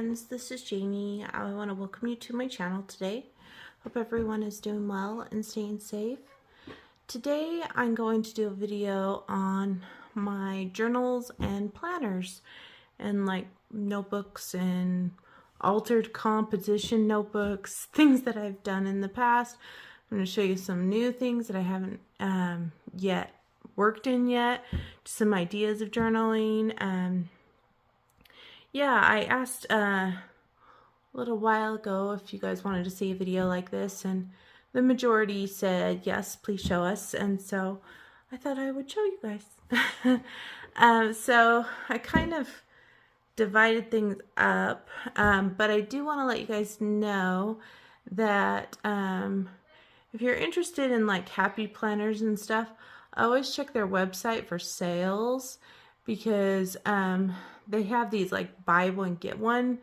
friends, this is Jamie. I want to welcome you to my channel today. Hope everyone is doing well and staying safe. Today I'm going to do a video on my journals and planners and like notebooks and altered composition notebooks, things that I've done in the past. I'm going to show you some new things that I haven't yet worked in yet, some ideas of journaling. Yeah, I asked a little while ago if you guys wanted to see a video like this, and the majority said yes, please show us, and so I thought I would show you guys. So I kind of divided things up, but I do want to let you guys know that if you're interested in like happy planners and stuff, always check their website for sales, because they have these like buy one get one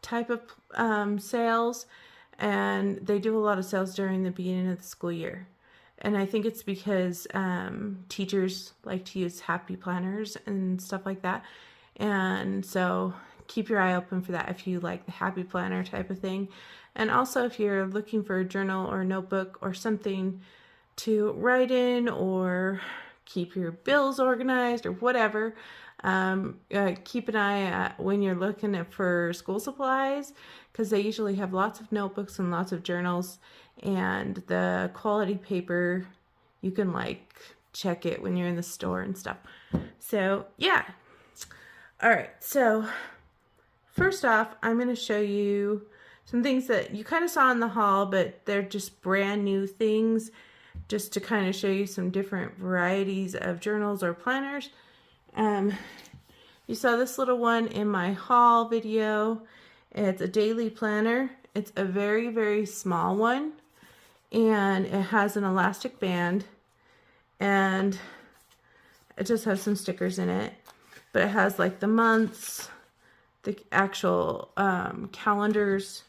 type of sales, and they do a lot of sales during the beginning of the school year. And I think it's because teachers like to use happy planners and stuff like that. And so keep your eye open for that if you like the happy planner type of thing. And also if you're looking for a journal or notebook or something to write in or keep your bills organized or whatever, keep an eye when you're looking for school supplies, because they usually have lots of notebooks and lots of journals, and the quality paper, you can like check it when you're in the store and stuff. So yeah. All right, so first off, I'm going to show you some things that you kind of saw in the haul, but they're just brand new things, just to kind of show you some different varieties of journals or planners. You saw this little one in my haul video. It's a daily planner. It's a very, very small one, and it has an elastic band, and it just has some stickers in it, but it has like the months, the actual calendars,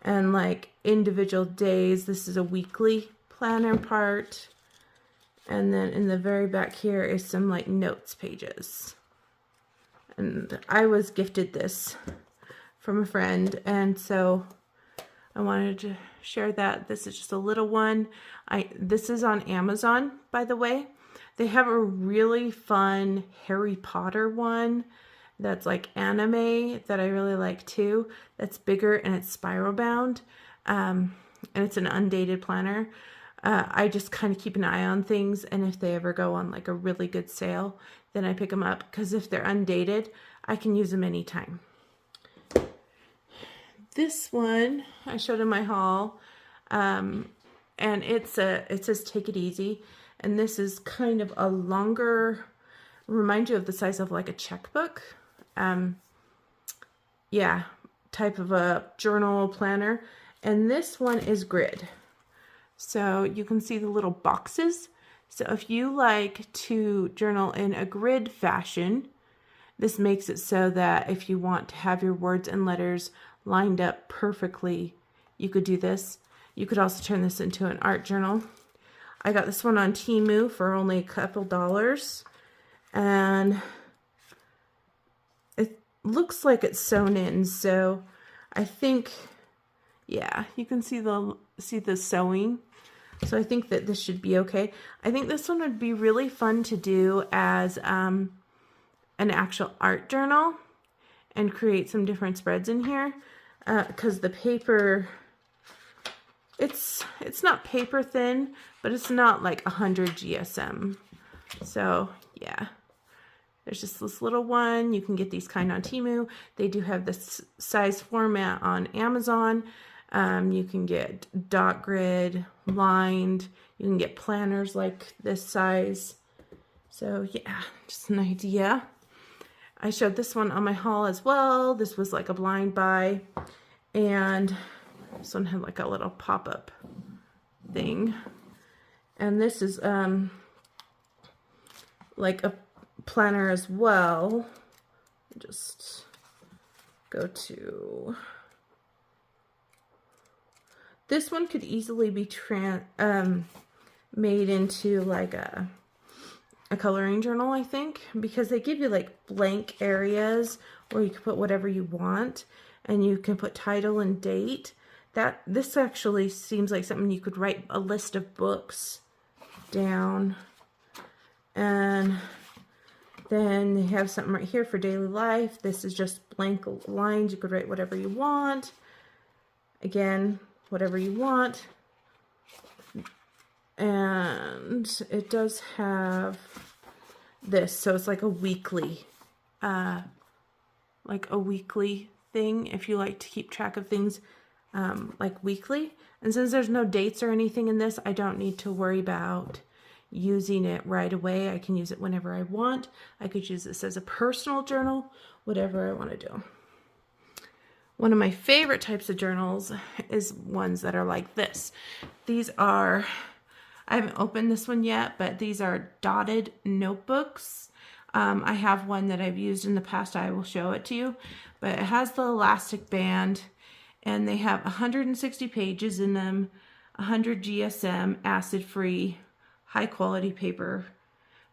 and like individual days. This is a weekly planner part. And then in the very back here is some like notes pages. And I was gifted this from a friend, and so I wanted to share that. This is just a little one. This is on Amazon, by the way. They have a really fun Harry Potter one that's like anime that I really like too. That's bigger and it's spiral bound. And it's an undated planner. I just kind of keep an eye on things, and if they ever go on like a really good sale, then I pick them up, because if they're undated, I can use them anytime. This one I showed in my haul, and it says take it easy, and this is kind of a longer, remind you of the size of like a checkbook, yeah, type of a journal planner, and this one is grid. So you can see the little boxes. So if you like to journal in a grid fashion, this makes it so that if you want to have your words and letters lined up perfectly, you could do this. You could also turn this into an art journal. I got this one on Temu for only a couple dollars, and it looks like it's sewn in. So I think, yeah, you can see the sewing. So I think that this should be okay. I think this one would be really fun to do as an actual art journal and create some different spreads in here, because the paper, it's not paper thin, but it's not like 100 GSM. So yeah, there's just this little one. You can get these kind on Temu. They do have this size format on Amazon. You can get dot grid, lined, you can get planners like this size. So yeah, just an idea. I showed this one on my haul as well. This was like a blind buy, and this one had like a little pop-up thing. And this is like a planner as well. Just go to... This one could easily be made into like a coloring journal, I think, because they give you like blank areas where you can put whatever you want. and you can put title and date. This actually seems like something you could write a list of books down. And then they have something right here for daily life. This is just blank lines. You could write whatever you want. Again, whatever you want. And it does have this, so it's like a weekly thing if you like to keep track of things like weekly. And since there's no dates or anything in this, I don't need to worry about using it right away. I can use it whenever I want. I could use this as a personal journal, whatever I want to do. One of my favorite types of journals is ones that are like this. These are, I haven't opened this one yet, but these are dotted notebooks. I have one that I've used in the past. I will show it to you, but it has the elastic band, and they have 160 pages in them, 100 GSM, acid-free, high-quality paper.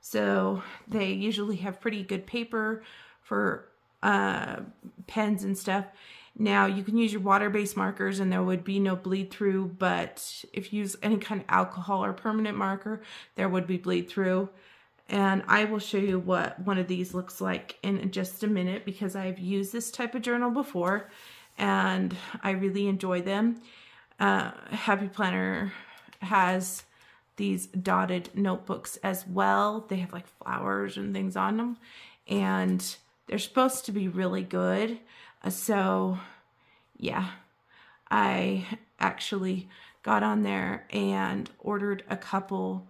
So they usually have pretty good paper for pens and stuff. Now, you can use your water-based markers and there would be no bleed through, but if you use any kind of alcohol or permanent marker, there would be bleed through. And I will show you what one of these looks like in just a minute, because I've used this type of journal before and I really enjoy them. Happy Planner has these dotted notebooks as well. They have like flowers and things on them, and they're supposed to be really good. So yeah, I actually got on there and ordered a couple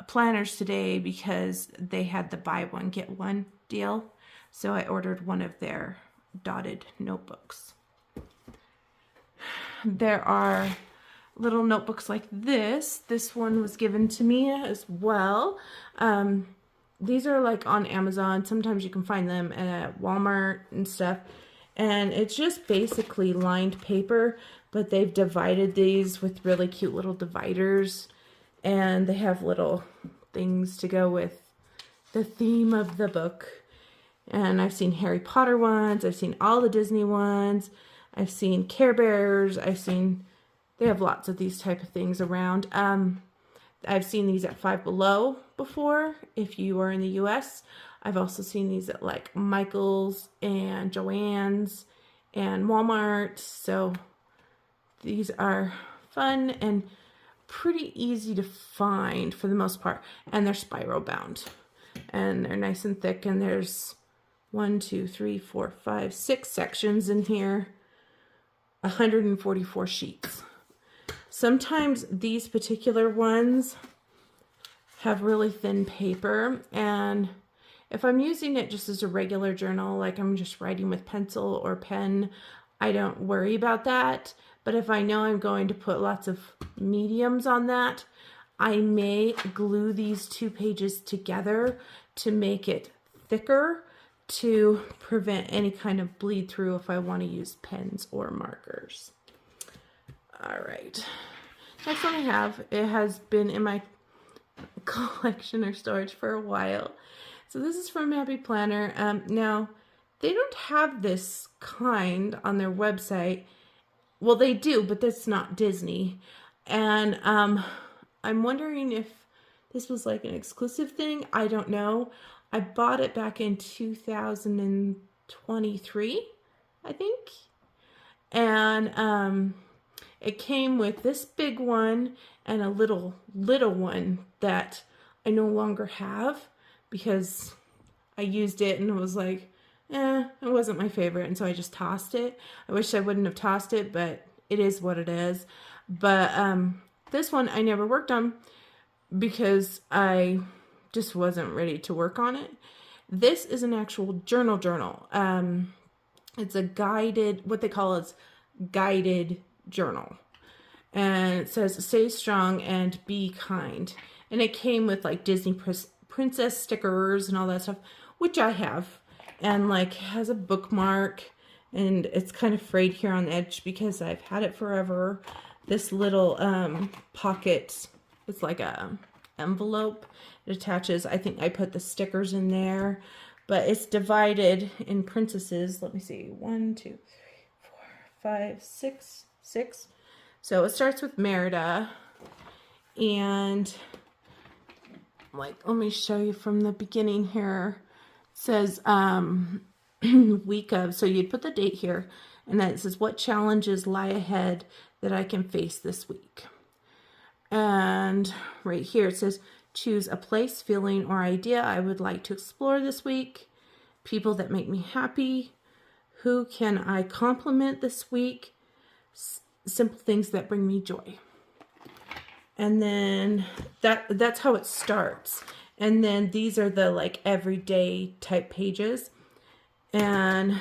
planners today because they had the buy one get one deal. So I ordered one of their dotted notebooks. There are little notebooks like this. This one was given to me as well. These are like on Amazon. Sometimes you can find them at Walmart and stuff. And it's just basically lined paper, but they've divided these with really cute little dividers. And they have little things to go with the theme of the book. And I've seen Harry Potter ones. I've seen all the Disney ones. I've seen Care Bears. They have lots of these type of things around. I've seen these at Five Below before, if you are in the US. I've also seen these at like Michael's and Joann's and Walmart. So these are fun and pretty easy to find for the most part. And they're spiral bound. And they're nice and thick. And there's 1, 2, 3, 4, 5, 6 sections in here. 144 sheets. Sometimes these particular ones have really thin paper, and if I'm using it just as a regular journal, like I'm just writing with pencil or pen, I don't worry about that. But if I know I'm going to put lots of mediums on that, I may glue these 2 pages together to make it thicker to prevent any kind of bleed through if I want to use pens or markers. All right, next one I have, it has been in my collection or storage for a while. So this is from Happy Planner. Now, they don't have this kind on their website. Well, they do, but that's not Disney. And I'm wondering if this was like an exclusive thing. I don't know. I bought it back in 2023, I think. And it came with this big one and a little one that I no longer have because I used it and it was like, it wasn't my favorite, and so I just tossed it. I wish I wouldn't have tossed it, but it is what it is. But this one I never worked on because I just wasn't ready to work on it. This is an actual journal. It's a guided, what they call is guided journal. And it says, stay strong and be kind. And it came with like Disney princess stickers and all that stuff, which I have. And like has a bookmark, and it's kind of frayed here on the edge because I've had it forever. This little pocket, it's like a envelope. It attaches, I think I put the stickers in there, but it's divided in princesses. Let me see, 1, 2, 3, 4, 5, 6, 6. So it starts with Merida, and like, let me show you from the beginning here. It says week of, so you'd put the date here, and then it says what challenges lie ahead that I can face this week. And right here it says choose a place, feeling, or idea I would like to explore this week, people that make me happy, who can I compliment this week, simple things that bring me joy. And then that's how it starts. And then these are the like everyday type pages. And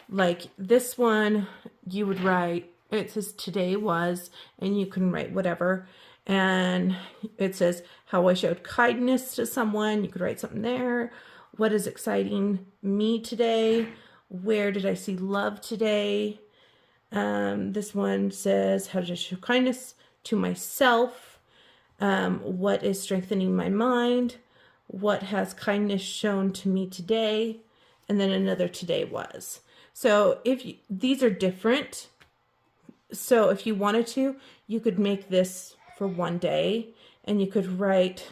like this one, you would write, it says today was, and you can write whatever. And it says how I showed kindness to someone. You could write something there. What is exciting me today? Where did I see love today? This one says how to show kindness to myself. What is strengthening my mind? What has kindness shown to me today? And then another today was. So these are different. So if you wanted to, you could make this for one day, and you could write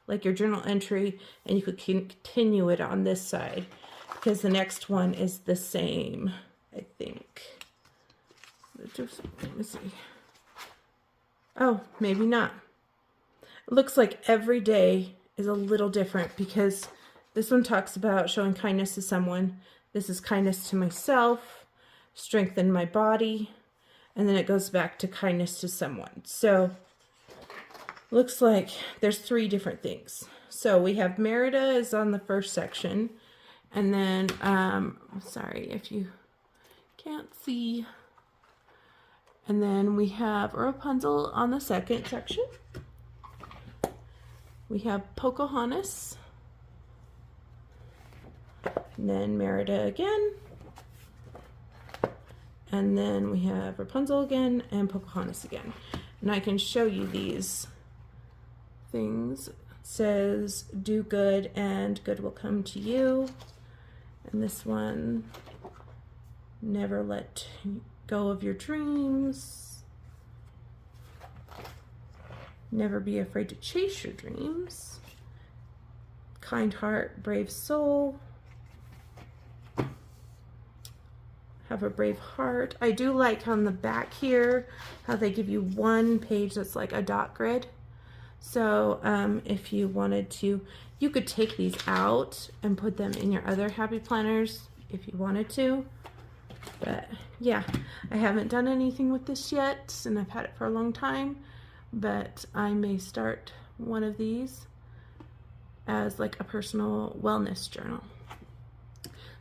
like your journal entry, and you could continue it on this side, because the next one is the same, I think. Let me see. Oh, maybe not. It looks like every day is a little different, because this one talks about showing kindness to someone. This is kindness to myself, strengthen my body, and then it goes back to kindness to someone. So looks like there's 3 different things. So we have Merida is on the first section, and then sorry if you can't see. And then we have Rapunzel on the second section. We have Pocahontas. And then Merida again. And then we have Rapunzel again and Pocahontas again. And I can show you these things. It says do good and good will come to you. And this one, never let go of your dreams. Never be afraid to chase your dreams. Kind heart, brave soul. Have a brave heart. I do like on the back here how they give you one page that's like a dot grid. So if you wanted to, you could take these out and put them in your other happy planners if you wanted to. But yeah, I haven't done anything with this yet, and I've had it for a long time, but I may start one of these as like a personal wellness journal.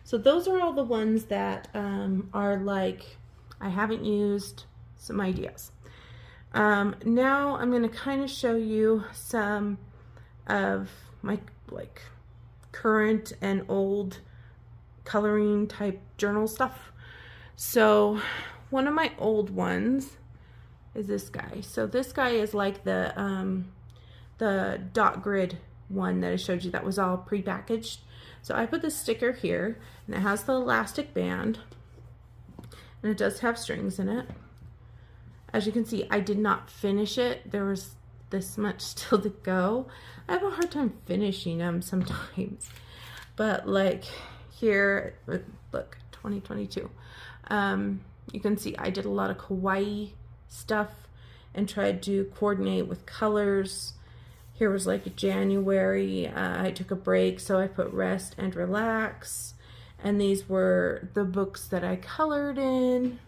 So those are all the ones that are like I haven't used, some ideas. Now I'm going to kind of show you some of my like current and old coloring type journal stuff. So one of my old ones is this guy. So this guy is like the dot grid one that I showed you that was all pre-packaged. So I put this sticker here, and it has the elastic band, and it does have strings in it. As you can see, I did not finish it. There was this much still to go. I have a hard time finishing them sometimes. But like here, look, 2022. You can see I did a lot of kawaii stuff and tried to coordinate with colors. Here was like January. I took a break, so I put rest and relax. And these were the books that I colored in.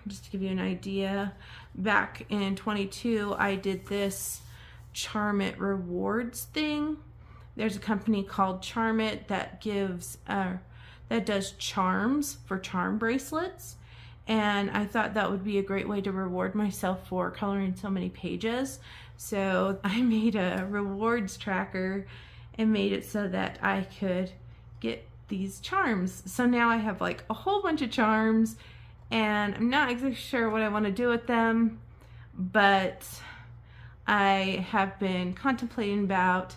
Just to give you an idea, back in 22, I did this Charm It Rewards thing. There's a company called Charm It that gives, that does charms for charm bracelets. And I thought that would be a great way to reward myself for coloring so many pages. So I made a rewards tracker and made it so that I could get these charms. So now I have like a whole bunch of charms, and I'm not exactly sure what I want to do with them, but I have been contemplating about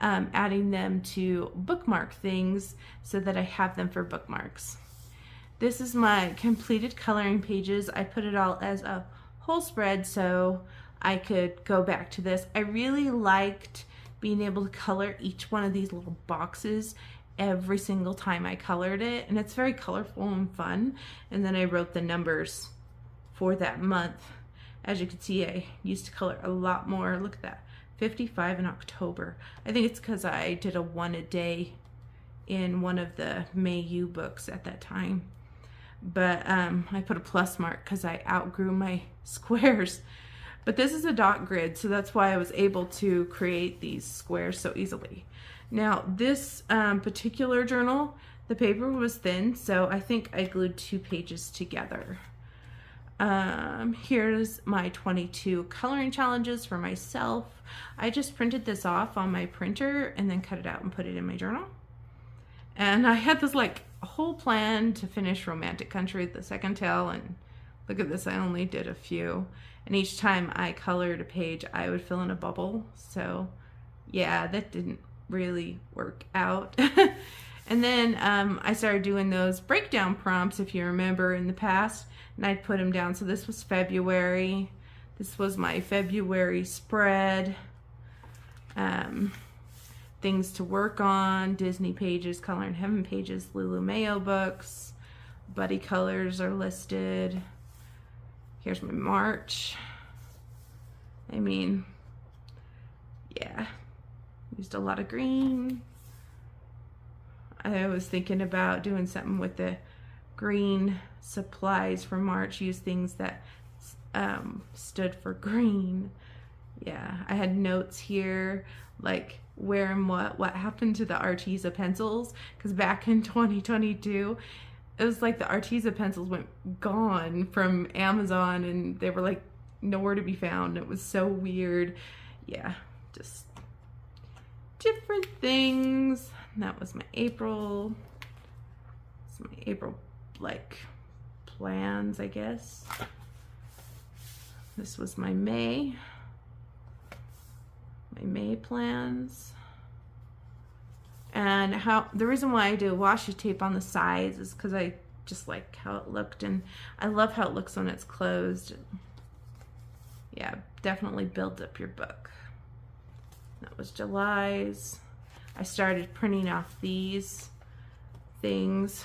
adding them to bookmark things so that I have them for bookmarks. This is my completed coloring pages. I put it all as a whole spread so I could go back to this. I really liked being able to color each one of these little boxes every single time I colored it, and it's very colorful and fun. And then I wrote the numbers for that month. As you can see, I used to color a lot more. Look at that, 55 in October. I think it's because I did a one a day in one of the Mayu books at that time. But I put a plus mark because I outgrew my squares. But this is a dot grid, so that's why I was able to create these squares so easily. Now this particular journal, the paper was thin, so I think I glued 2 pages together. Here's my 22 coloring challenges for myself. I just printed this off on my printer and then cut it out and put it in my journal. And I had this like whole plan to finish Romantic Country, the second tale, and look at this, I only did a few. And each time I colored a page, I would fill in a bubble. So yeah, that didn't really work out. And then I started doing those breakdown prompts, if you remember, in the past, and I'd put them down. So this was February. This was my February spread. Things to work on, Disney pages, Color in Heaven pages, Lulu Mayo books, Buddy colors are listed. Here's my March. I mean, yeah, used a lot of green. I was thinking about doing something with the green supplies for March, use things that stood for green. Yeah, I had notes here like where and what happened to the Arteza pencils, because back in 2022 it was like the Arteza pencils went gone from Amazon and they were like nowhere to be found. It was so weird. Yeah, just different things. And that was my April. It's my April like plans, I guess. This was my May. My May plans. And how the reason why I do washi tape on the sides is because I just like how it looked, and I love how it looks when it's closed. Yeah, definitely build up your book. That was July's. I started printing off these things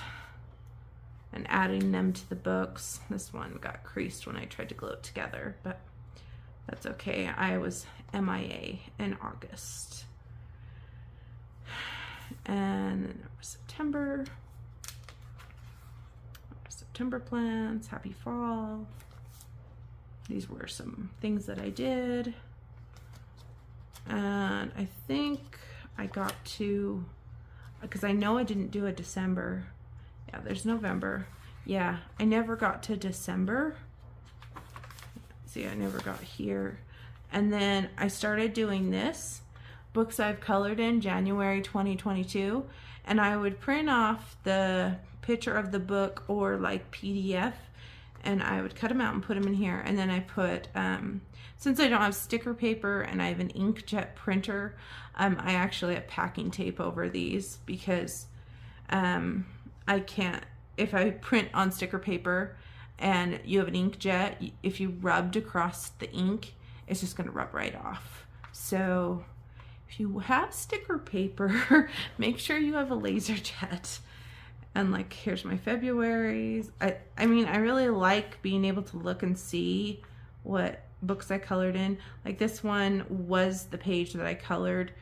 and adding them to the books. This one got creased when I tried to glue it together, but that's okay. I was MIA in August. And then there was September plans, happy fall. These were some things that I did. And I think I got to, because I know I didn't do a December. Yeah, there's November. Yeah, I never got to December. See, I never got here. And then I started doing this. Books I've colored in January 2022, and I would print off the picture of the book or like PDF, and I would cut them out and put them in here. And then I put, since I don't have sticker paper and I have an inkjet printer, I actually have packing tape over these because I can't, if I print on sticker paper and you have an inkjet, if you rubbed across the ink, it's just going to rub right off. So if you have sticker paper, make sure you have a laser jet. And like, here's my February's. I mean, I really like being able to look and see what books I colored in. Like this one was the page that I colored,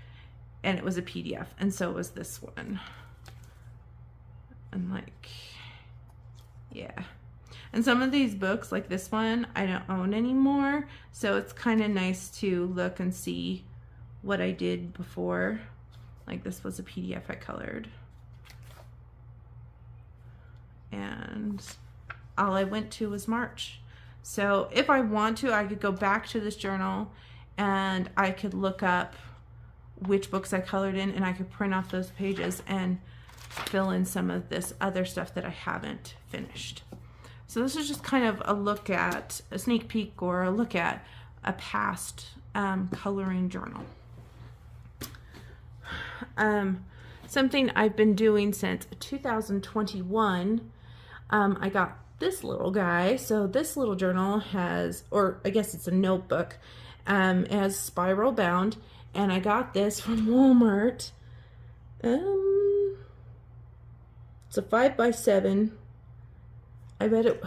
and it was a PDF, and so was this one. And like, yeah. And some of these books, like this one, I don't own anymore, so it's kind of nice to look and see what I did before. Like this was a PDF I colored. And all I went to was March. So if I want to, I could go back to this journal and I could look up which books I colored in, and I could print off those pages and fill in some of this other stuff that I haven't finished. So this is just kind of a look at, a sneak peek or a look at a past coloring journal. Something I've been doing since 2021, I got this little guy. So this little journal has, or I guess it's a notebook, it has spiral bound, and I got this from Walmart. It's a 5x7. I bet it,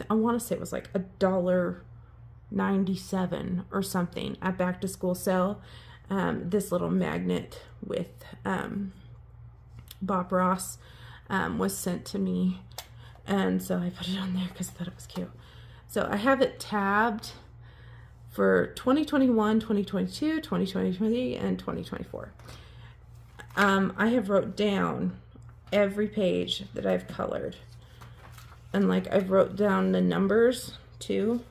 I want to say it was like $1.97 or something at back to school sale. This little magnet with Bob Ross was sent to me, and so I put it on there because I thought it was cute. So I have it tabbed for 2021, 2022, 2023, and 2024. I have wrote down every page that I've colored, and like I've wrote down the numbers too.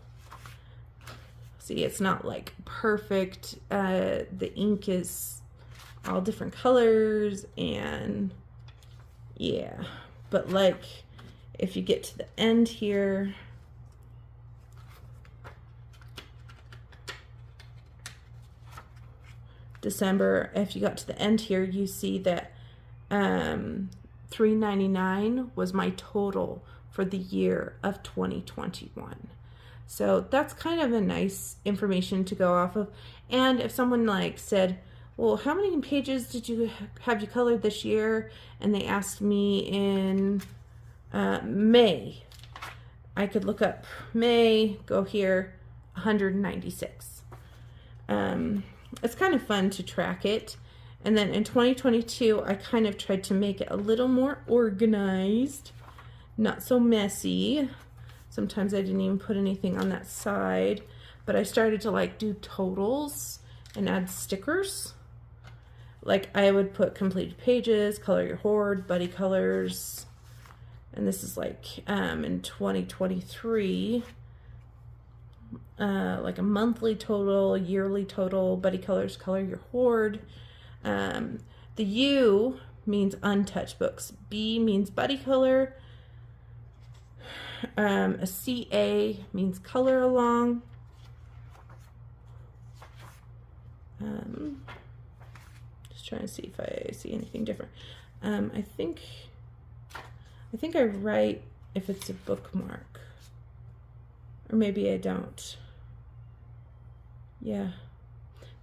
See, it's not like perfect. The ink is all different colors, and yeah, but like if you get to the end here, December, if you got to the end here, you see that $3.99 was my total for the year of 2021. So that's kind of a nice information to go off of. And if someone like said, well, how many pages did you have you colored this year? And they asked me in May, I could look up May, go here, 196. It's kind of fun to track it. And then in 2022, I kind of tried to make it a little more organized, not so messy. Sometimes I didn't even put anything on that side, but I started to like do totals and add stickers. Like I would put completed pages, color your hoard, buddy colors. And this is like in 2023, like a monthly total, yearly total, buddy colors, color your hoard. The U means untouched books. B means buddy color. A CA means color along. Just trying to see if I see anything different. I think I write if it's a bookmark, or maybe I don't. Yeah.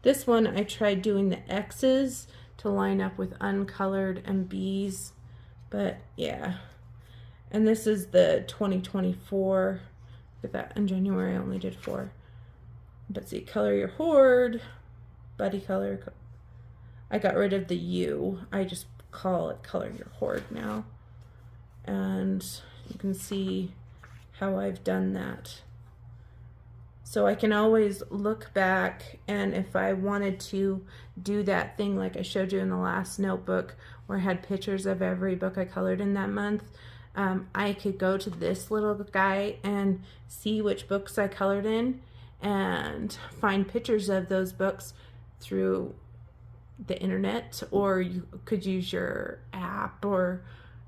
This one I tried doing the X's to line up with uncolored and B's, but yeah. And this is the 2024. Look at that, in January I only did 4. But see, color your hoard, buddy color. I got rid of the U. I just call it color your hoard now. And you can see how I've done that. So I can always look back, and if I wanted to do that thing like I showed you in the last notebook where I had pictures of every book I colored in that month, I could go to this little guy and see which books I colored in and find pictures of those books through the internet, or you could use your app, or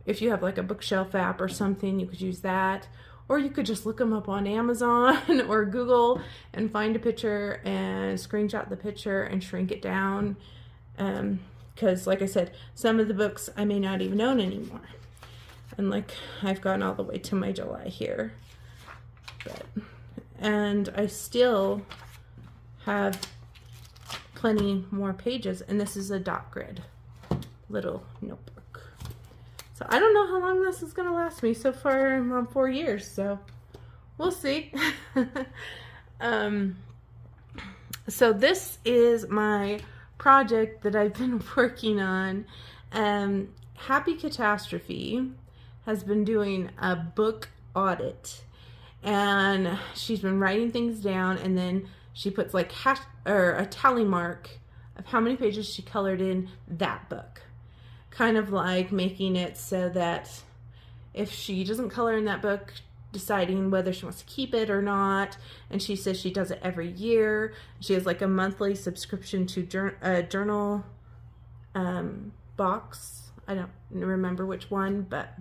if you have like a bookshelf app or something, you could use that. Or you could just look them up on Amazon or Google and find a picture and screenshot the picture and shrink it down. Because like I said, some of the books I may not even own anymore. And like I've gone all the way to my July here. And I still have plenty more pages. And this is a dot grid little notebook. So I don't know how long this is going to last me. So far I'm on 4 years, so we'll see. So this is my project that I've been working on. Happy Catastrophe has been doing a book audit, and she's been writing things down, and then she puts like a tally mark of how many pages she colored in that book. Kind of like making it so that if she doesn't color in that book, deciding whether she wants to keep it or not. And she says she does it every year. She has like a monthly subscription to a journal box. I don't remember which one, but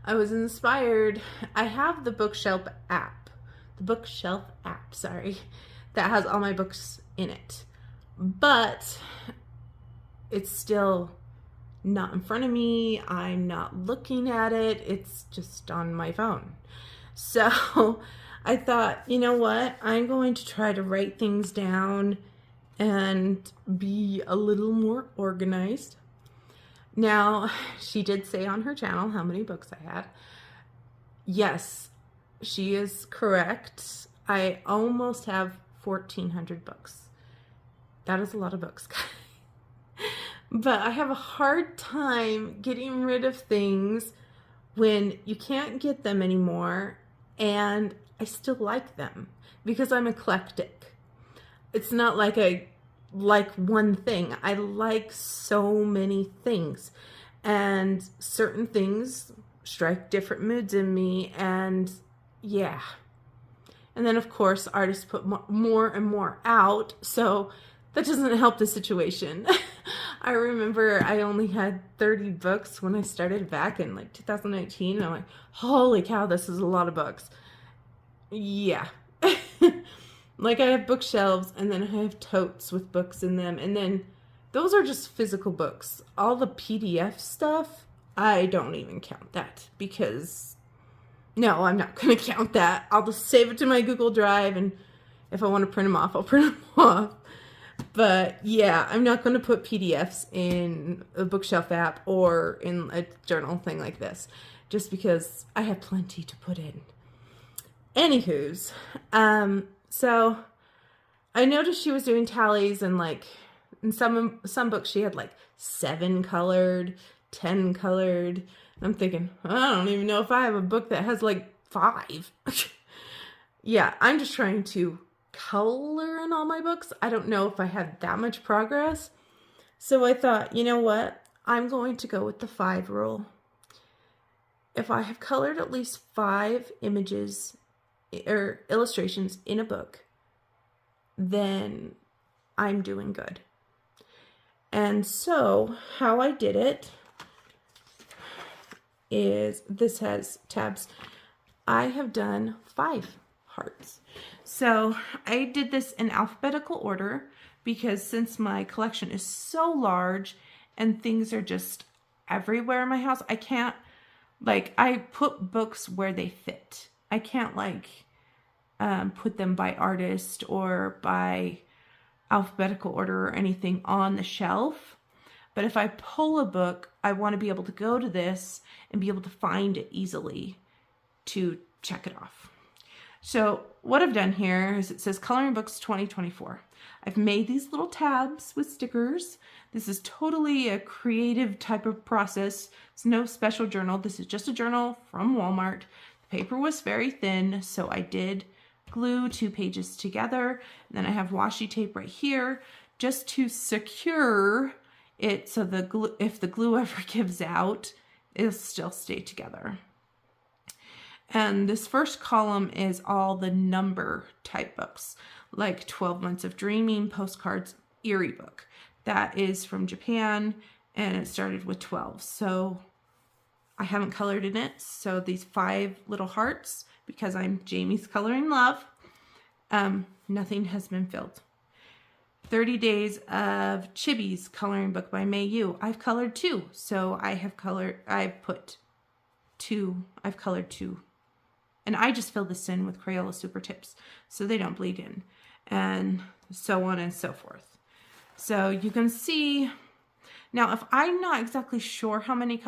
I was inspired. I have the bookshelf app, sorry, that has all my books in it, but it's still not in front of me. I'm not looking at it. It's just on my phone. So I thought, you know what? I'm going to try to write things down and be a little more organized. Now, she did say on her channel how many books I had. Yes, she is correct. I almost have 1,400 books. That is a lot of books. But I have a hard time getting rid of things when you can't get them anymore, and I still like them because I'm eclectic. It's not like I like one thing. I like so many things, and certain things strike different moods in me, and yeah. And then of course artists put more and more out, so that doesn't help the situation. I remember I only had 30 books when I started back in like 2019, and I'm like, holy cow, this is a lot of books. Yeah. Like I have bookshelves, and then I have totes with books in them, and then those are just physical books. All the PDF stuff, I don't even count that, because no, I'm not going to count that. I'll just save it to my Google Drive, and if I want to print them off, I'll print them off. But yeah, I'm not going to put PDFs in a bookshelf app or in a journal thing like this, just because I have plenty to put in. Anywho's, so I noticed she was doing tallies, and like in some books she had like 7 colored, 10 colored. I'm thinking, I don't even know if I have a book that has like 5. Yeah, I'm just trying to color in all my books. I don't know if I had that much progress. So I thought, you know what? I'm going to go with the 5 rule. If I have colored at least 5 images or illustrations in a book, then I'm doing good. And so how I did it is, this has tabs. I have done 5 hearts. So I did this in alphabetical order because since my collection is so large and things are just everywhere in my house, I can't, like, I put books where they fit. I can't like put them by artist or by alphabetical order or anything on the shelf. But if I pull a book, I want to be able to go to this and be able to find it easily to check it off. So what I've done here is it says Coloring Books 2024. I've made these little tabs with stickers. This is totally a creative type of process. It's no special journal. This is just a journal from Walmart. The paper was very thin, so I did glue 2 pages together. And then I have washi tape right here just to secure it, so the glue, if the glue ever gives out, it'll still stay together. And this first column is all the number type books, like 12 Months of Dreaming, Postcards, Eerie book. That is from Japan, and it started with 12. So I haven't colored in it. So these 5 little hearts, because I'm Jamie's Coloring Love, nothing has been filled. 30 Days of Chibi's coloring book by May Yu. I've colored 2. So I've colored 2. And I just fill this in with Crayola Super Tips so they don't bleed in, and so on and so forth. So you can see, now if I'm not exactly sure how many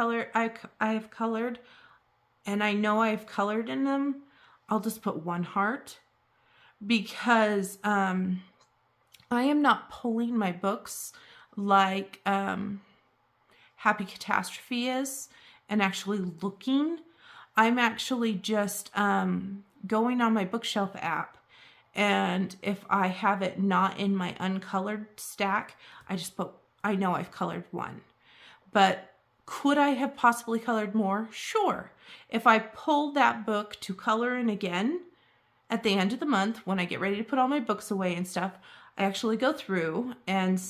I've colored, and I know I've colored in them, I'll just put 1 heart, because I am not pulling my books like Happy Catastrophe is and actually looking. I'm actually just going on my bookshelf app, and if I have it not in my uncolored stack, I just put, I know I've colored 1. But could I have possibly colored more? Sure. If I pull that book to color in again at the end of the month, when I get ready to put all my books away and stuff, I actually go through and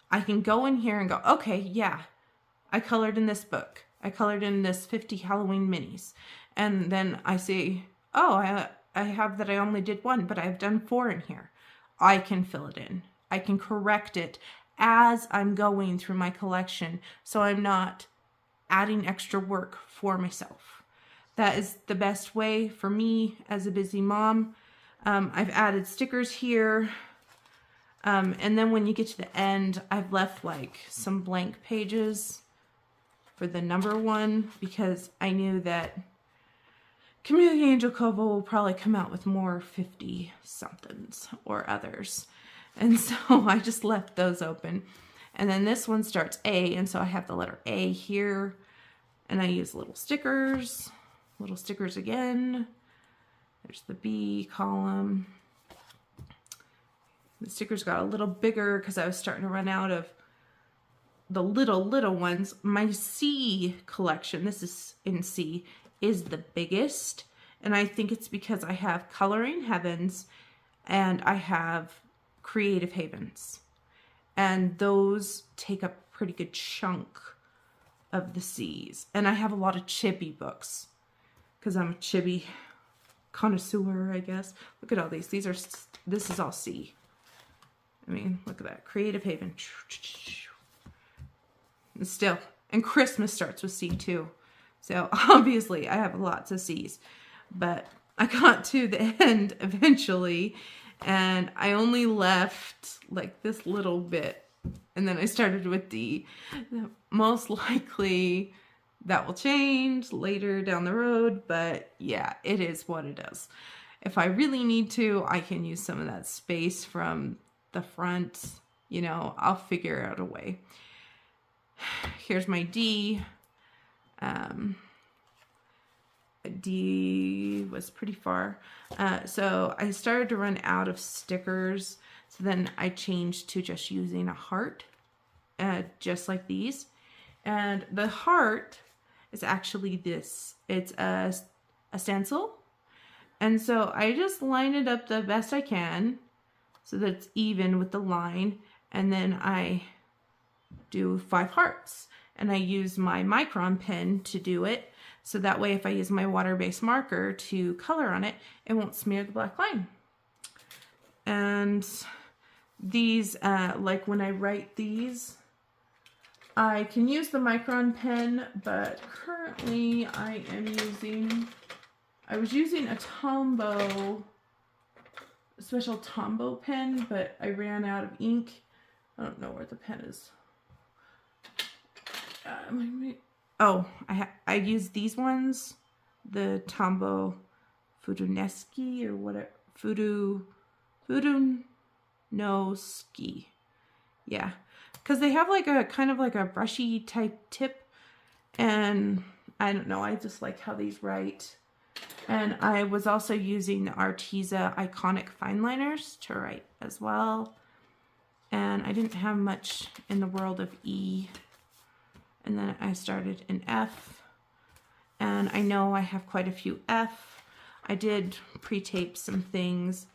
I can go in here and go, okay, yeah, I colored in this book. I colored in this 50 Halloween minis. And then I say, oh, I have that I only did 1, but I've done 4 in here. I can fill it in. I can correct it as I'm going through my collection, so I'm not adding extra work for myself. That is the best way for me as a busy mom. I've added stickers here. And then when you get to the end, I've left like some blank pages for the number 1 because I knew that Camellia Angel Cova will probably come out with more 50 somethings or others. And so I just left those open. And then this one starts A, and so I have the letter A here. And I use little stickers again. There's the B column. The stickers got a little bigger because I was starting to run out of the little ones. My C collection, this is in C, is the biggest. And I think it's because I have Coloring Heavens and I have Creative Havens. And those take up a pretty good chunk of the C's. And I have a lot of chibi books because I'm a chibi connoisseur, I guess. Look at all these. This is all C. I mean, look at that. Creative Haven. And still. And Christmas starts with C too. So obviously I have lots of C's. But I got to the end eventually. And I only left like this little bit. And then I started with D. Most likely that will change later down the road. But yeah, it is what it is. If I really need to, I can use some of that space from the front. You know, I'll figure out a way. Here's my D. D was pretty far. So I started to run out of stickers. So then I changed to just using a heart, just like these. And the heart is actually this. It's a stencil. And so I just line it up the best I can so that it's even with the line. And then I do 5 hearts. And I use my Micron pen to do it. So that way if I use my water-based marker to color on it, it won't smear the black line. And these, like when I write these, I can use the Micron pen, but currently I was using a Tombow, a special Tombow pen, but I ran out of ink. I don't know where the pen is. I use these ones, the Tombow Fuduneski or whatever, Fudunoski. Yeah, because they have like a kind of like a brushy type tip, and I don't know, I just like how these write. And I was also using the Arteza Iconic fine liners to write as well. And I didn't have much in the world of E. And then I started an F. And I know I have quite a few F. I did pre-tape some things.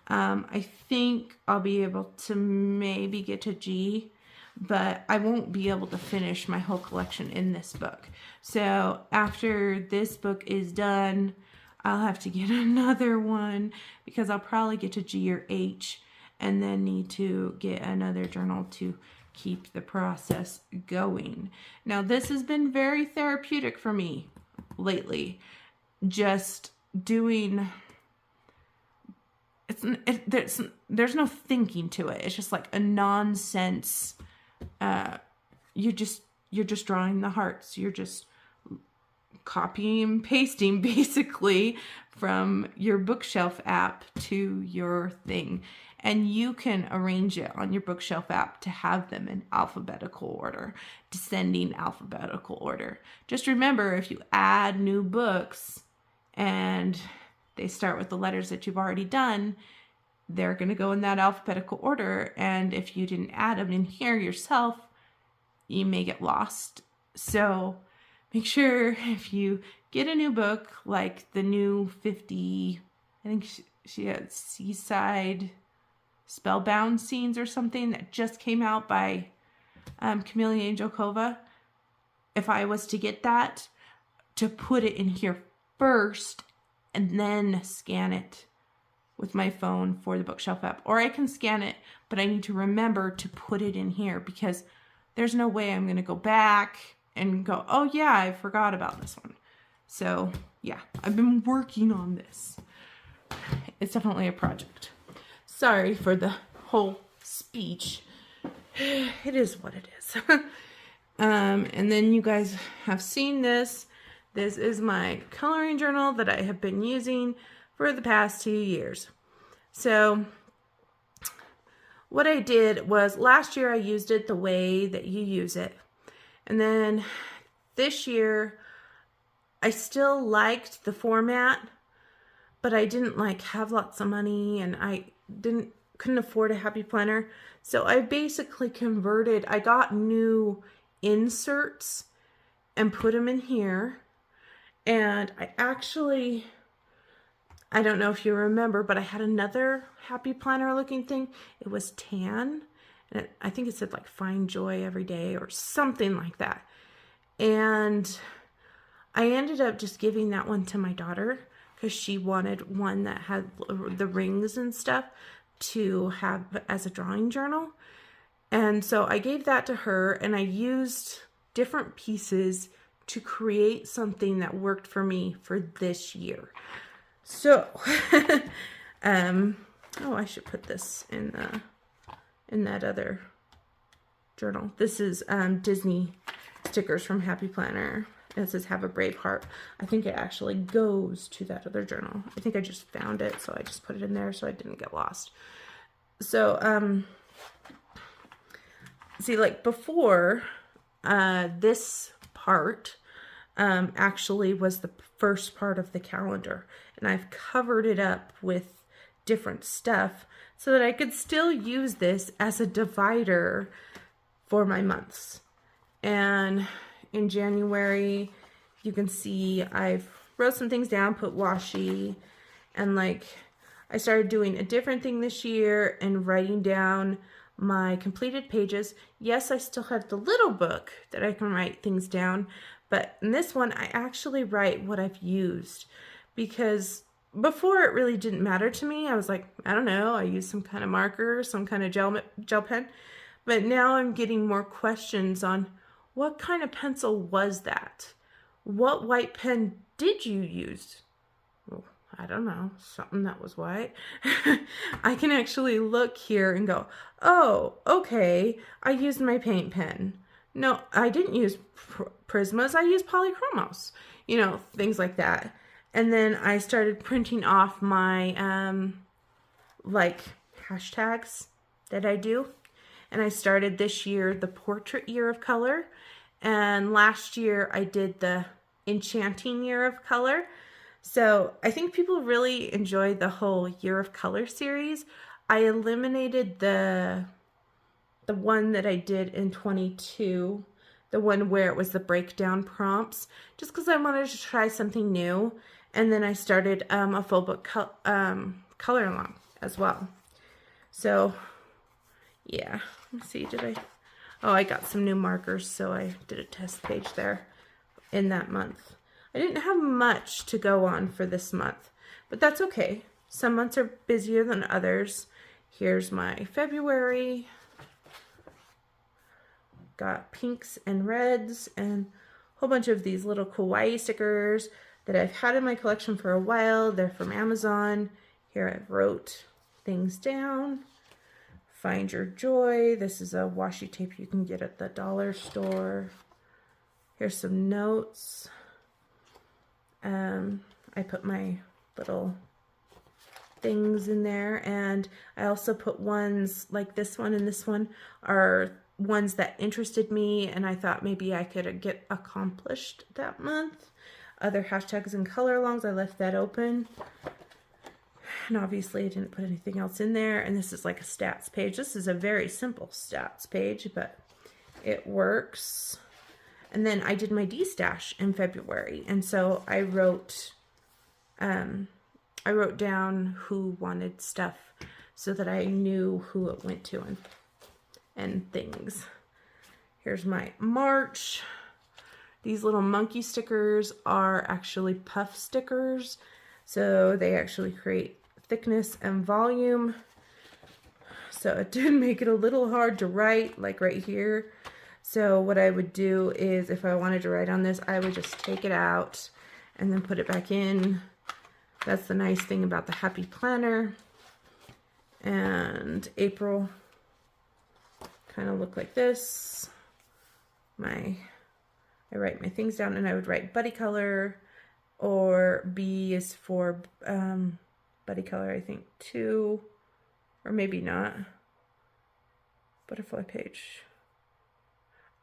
I think I'll be able to maybe get to G, but I won't be able to finish my whole collection in this book. So after this book is done, I'll have to get another one because I'll probably get to G or H and then need to get another journal to keep the process going. Now this has been very therapeutic for me lately. Just doing, there's no thinking to it. It's just like a nonsense. You're just drawing the hearts. You're just copying and pasting basically from your bookshelf app to your thing. And you can arrange it on your bookshelf app to have them in alphabetical order, descending alphabetical order. Just remember, if you add new books and they start with the letters that you've already done, they're going to go in that alphabetical order. And if you didn't add them in here yourself, you may get lost. So make sure if you get a new book, like the new 50, I think she had Seaside Spellbound Scenes or something that just came out by Camellia Angel Cova. If I was to get that, to put it in here first and then scan it with my phone for the bookshelf app, or I can scan it, but I need to remember to put it in here because there's no way I'm going to go back and go, oh yeah, I forgot about this one. So yeah, I've been working on this. It's definitely a project. Sorry for the whole speech. It is what it is. And then you guys have seen this. This is my coloring journal that I have been using for the past 2 years. So what I did was last year I used it the way that you use it. And then this year I still liked the format, but I didn't like have lots of money and I couldn't afford a Happy Planner. So I basically converted, I got new inserts and put them in here. And I don't know if you remember, but I had another Happy Planner looking thing. It was tan, and I think it said like find joy every day or something like that. And I ended up just giving that one to my daughter because she wanted one that had the rings and stuff to have as a drawing journal. And so I gave that to her, and I used different pieces to create something that worked for me for this year. So, oh, I should put this in that other journal. This is Disney stickers from Happy Planner. It says have a brave heart. I think it actually goes to that other journal. I think I just found it, so I just put it in there so I didn't get lost. So, see, like before, this part actually was the first part of the calendar, and I've covered it up with different stuff so that I could still use this as a divider for my months. And in January, you can see I've wrote some things down, put washi, and like I started doing a different thing this year and writing down my completed pages. Yes, I still have the little book that I can write things down, but in this one I actually write what I've used, because before it really didn't matter to me. I was like, I don't know, I use some kind of marker, some kind of gel pen, but now I'm getting more questions on what kind of pencil was that? What white pen did you use? Well, I don't know, something that was white. I can actually look here and go, oh, okay, I used my paint pen. No, I didn't use Prismas, I used Polychromos. You know, things like that. And then I started printing off my, like, hashtags that I do. And I started this year the Portrait Year of Color. And last year I did the Enchanting Year of Color. So I think people really enjoyed the whole Year of Color series. I eliminated the one that I did in 22, the one where it was the breakdown prompts, just because I wanted to try something new. And then I started a full book color along as well. So yeah, let's see, I got some new markers, so I did a test page there in that month. I didn't have much to go on for this month, but that's okay. Some months are busier than others. Here's my February. Got pinks and reds and a whole bunch of these little kawaii stickers that I've had in my collection for a while. They're from Amazon. Here I wrote things down. Find Your Joy. This is a washi tape you can get at the dollar store. Here's some notes. I put my little things in there, and I also put ones like this one and this one are ones that interested me and I thought maybe I could get accomplished that month. Other hashtags and color alongs, I left that open. And obviously I didn't put anything else in there. And this is like a stats page. This is a very simple stats page, but it works. And then I did my D-stash in February. And so I wrote down who wanted stuff so that I knew who it went to and things. Here's my March. These little monkey stickers are actually puff stickers. So they actually create thickness and volume. So it did make it a little hard to write, like right here. So what I would do is, if I wanted to write on this, I would just take it out and then put it back in. That's the nice thing about the Happy Planner. And April kind of look like this. I write my things down, and I would write Buddy Color, or B is for Buddy Color, I think 2, or maybe not. Butterfly page.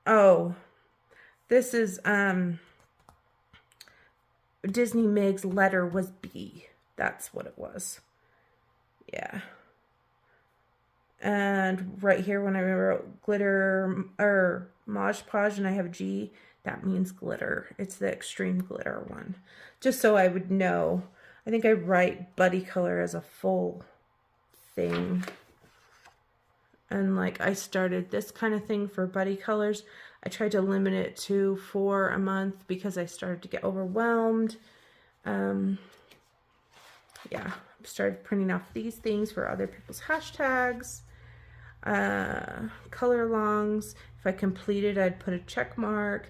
Oh, this is Disney Meg's letter was B. That's what it was. Yeah. And right here, when I wrote glitter or Mod Podge and I have G, that means glitter. It's the extreme glitter one. Just so I would know. I think I write Buddy Color as a full thing. And like I started this kind of thing for Buddy Colors. I tried to limit it to 4 a month because I started to get overwhelmed. Yeah, started printing off these things for other people's hashtags. Color longs. If I completed, I'd put a check mark.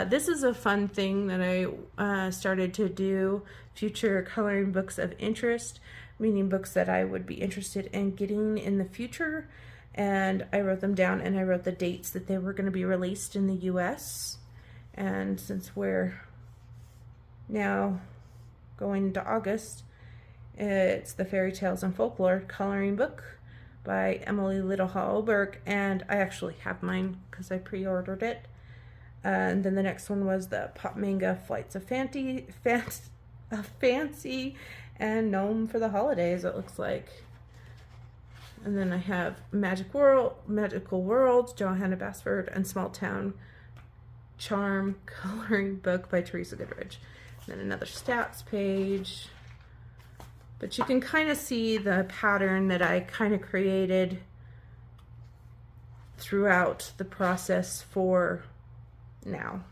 This is a fun thing that I started to do. Future coloring books of interest, meaning books that I would be interested in getting in the future. And I wrote them down, and I wrote the dates that they were going to be released in the US. And since we're now going into August, it's the Fairy Tales and Folklore coloring book by Emily Little Hallberg, and I actually have mine because I pre-ordered it. And then the next one was the Pop Manga Flights of Fancy and Gnome for the Holidays, it looks like. And then I have Magical Worlds, Johanna Basford, and Small Town Charm coloring book by Teresa Goodrich. And then another stats page. But you can kind of see the pattern that I kind of created throughout the process for now.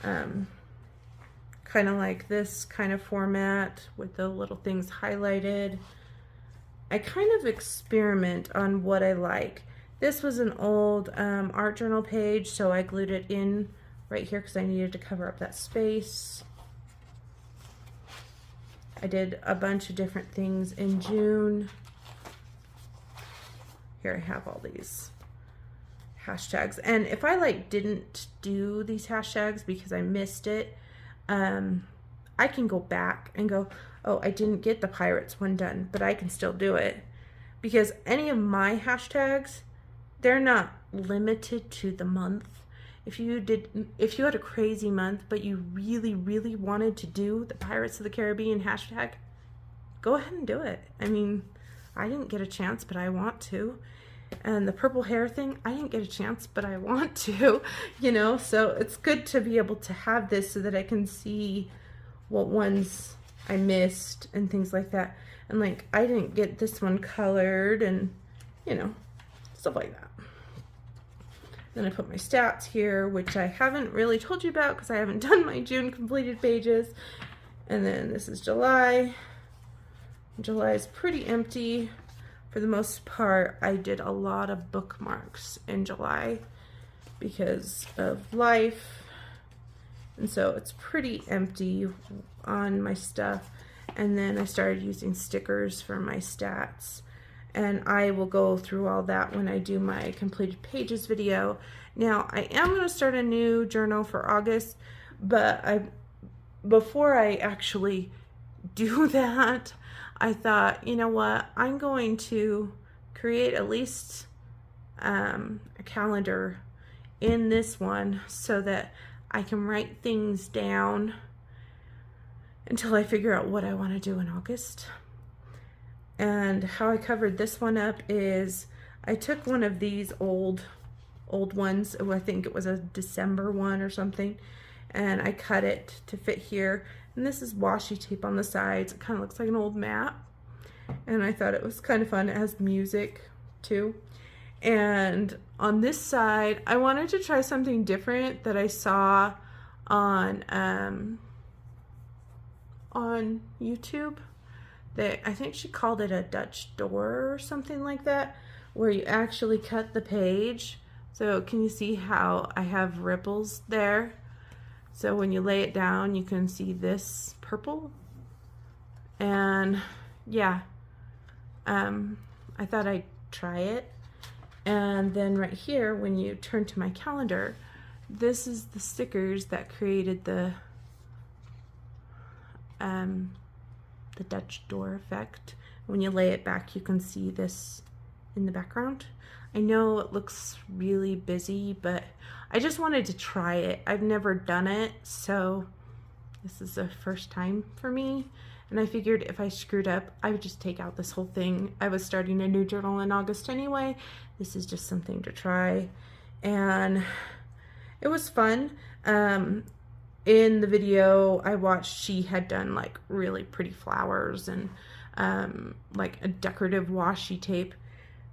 Kind of like this kind of format with the little things highlighted. I kind of experiment on what I like. This was an old art journal page, so I glued it in right here because I needed to cover up that space. I did a bunch of different things in June. Here I have all these hashtags. And if I like didn't do these hashtags because I missed it, I can go back and go, oh, I didn't get the Pirates one done, but I can still do it. Because any of my hashtags, they're not limited to the month. If you had a crazy month, but you really, really wanted to do the Pirates of the Caribbean hashtag, go ahead and do it. I mean, I didn't get a chance, but I want to. And the purple hair thing, I didn't get a chance, but I want to, you know, so it's good to be able to have this so that I can see what ones I missed and things like that. And like, I didn't get this one colored and, you know, stuff like that. Then I put my stats here, which I haven't really told you about because I haven't done my June completed pages. And then this is July. July is pretty empty. For the most part, I did a lot of bookmarks in July because of life. And so it's pretty empty on my stuff. And then I started using stickers for my stats. And I will go through all that when I do my completed pages video. Now, I am going to start a new journal for August, but before I actually do that, I thought, you know what, I'm going to create at least a calendar in this one so that I can write things down until I figure out what I want to do in August. And how I covered this one up is I took one of these old ones, I think it was a December one or something, and I cut it to fit here. And this is washi tape on the sides. It kind of looks like an old map. And I thought it was kind of fun. It has music too. And on this side, I wanted to try something different that I saw on YouTube. I think she called it a Dutch door or something like that, where you actually cut the page. So can you see how I have ripples there? So when you lay it down, you can see this purple. And yeah, I thought I'd try it. And then right here, when you turn to my calendar, this is the stickers that created the Dutch door effect. When you lay it back, you can see this in the background. I know it looks really busy, but I just wanted to try it. I've never done it, so this is the first time for me. And I figured if I screwed up, I would just take out this whole thing. I was starting a new journal in August anyway. This is just something to try. And it was fun. In the video I watched, she had done like really pretty flowers and like a decorative washi tape.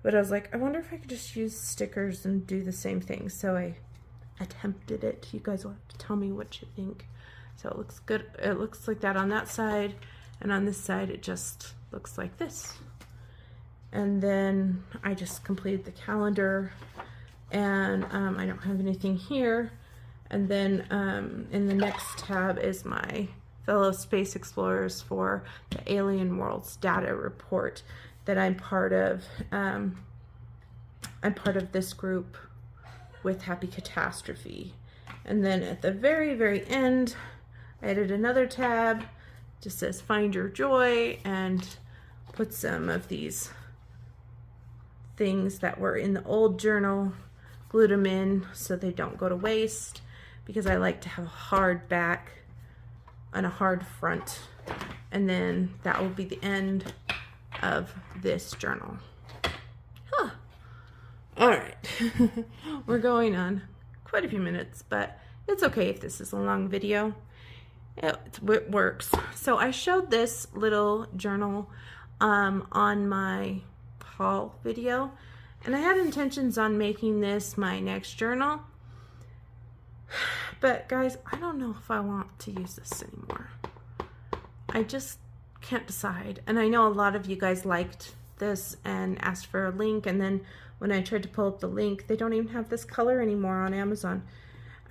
But I was like, I wonder if I could just use stickers and do the same thing. So I attempted it. You guys will have to tell me what you think. So it looks good. It looks like that on that side. And on this side, it just looks like this. And then I just completed the calendar. And I don't have anything here. And then in the next tab is my fellow space explorers for the Alien Worlds data report that I'm part of. I'm part of this group with Happy Catastrophe. And then at the very, very end, I added another tab. Just says Find Your Joy, and put some of these things that were in the old journal, glued them in so they don't go to waste, because I like to have a hard back and a hard front. And then that will be the end of this journal. Huh. All right. We're going on quite a few minutes, but it's okay if this is a long video. It works. So I showed this little journal on my haul video, and I had intentions on making this my next journal, but guys, I don't know if I want to use this anymore. I just can't decide. And I know a lot of you guys liked this and asked for a link, and then when I tried to pull up the link, they don't even have this color anymore on Amazon.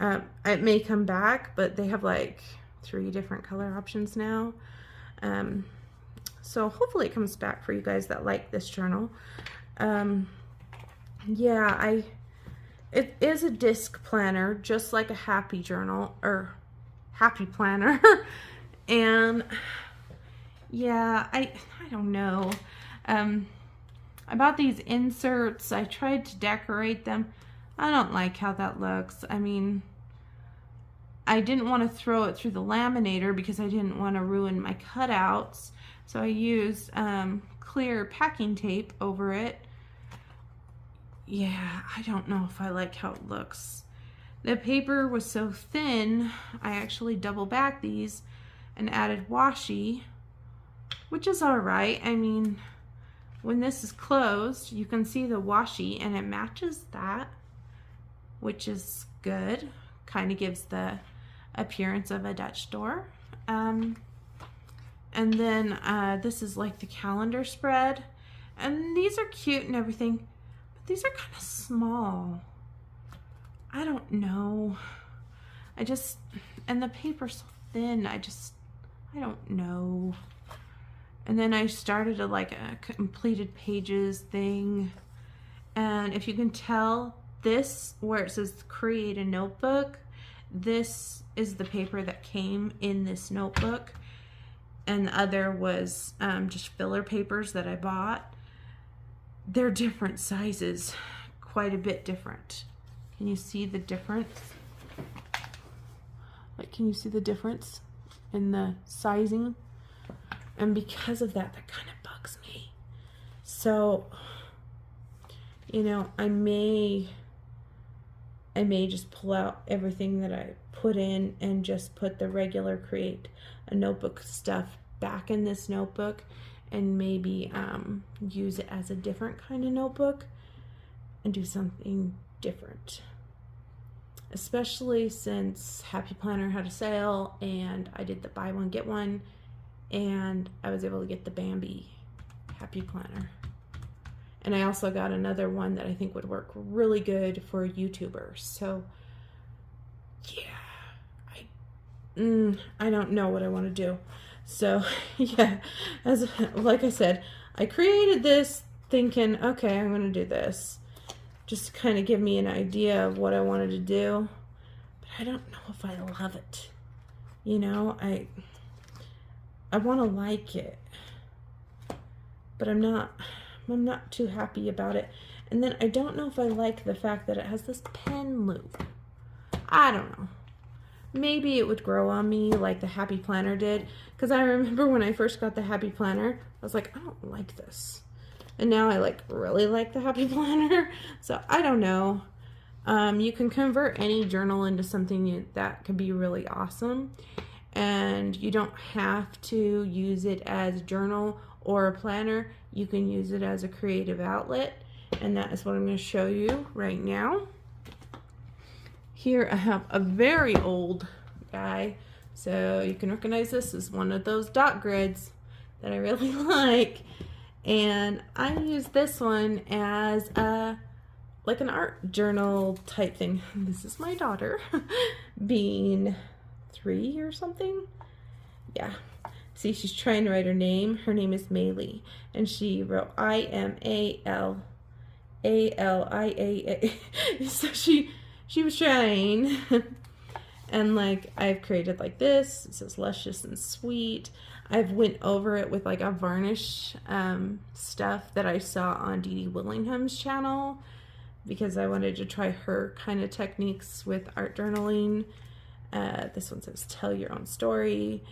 It may come back, but they have like 3 different color options now. So hopefully it comes back for you guys that like this journal. Yeah, it is a disc planner, just like a happy journal or happy planner. And yeah, I don't know. I bought these inserts. I tried to decorate them. I don't like how that looks. I mean, I didn't want to throw it through the laminator because I didn't want to ruin my cutouts. So I used clear packing tape over it. Yeah, I don't know if I like how it looks. The paper was so thin, I actually double backed these and added washi, which is all right. I mean, when this is closed, you can see the washi and it matches that, which is good. Kind of gives the appearance of a Dutch door. And then this is like the calendar spread, and these are cute and everything, but these are kind of small. I don't know. And the paper's so thin. I don't know. And then I started a completed pages thing, and if you can tell, this where it says create a notebook, this is the paper that came in this notebook, and the other was just filler papers that I bought. They're different sizes, quite a bit different. Can you see the difference? Like, can you see the difference in the sizing? And because of that, that kind of bugs me. So, you know, I may just pull out everything that I put in and just put the regular create a notebook stuff back in this notebook, and maybe use it as a different kind of notebook and do something different. Especially since Happy Planner had a sale and I did the buy one get one, and I was able to get the Bambi Happy Planner. And I also got another one that I think would work really good for YouTubers. So yeah, I don't know what I want to do. So yeah, like I said, I created this thinking, okay, I'm going to do this. Just to kind of give me an idea of what I wanted to do. But I don't know if I love it. You know, I want to like it. But I'm not too happy about it. And then I don't know if I like the fact that it has this pen loop. I don't know. Maybe it would grow on me like the Happy Planner did. Because I remember when I first got the Happy Planner, I was like, I don't like this. And now I really like the Happy Planner. So I don't know. You can convert any journal into something that could be really awesome. And you don't have to use it as a journal or a planner. You can use it as a creative outlet. And that is what I'm going to show you right now. Here I have a very old guy, so you can recognize this as one of those dot grids that I really like. And I use this one as like an art journal type thing. This is my daughter, being 3 or something. Yeah. See, she's trying to write her name. Her name is Maylee, and she wrote I-M-A-L-A-L-I-A-A. So she was trying. And I've created like this. It says luscious and sweet. I've went over it with a varnish stuff that I saw on Dee Dee Willingham's channel, because I wanted to try her kind of techniques with art journaling. This one says tell your own story.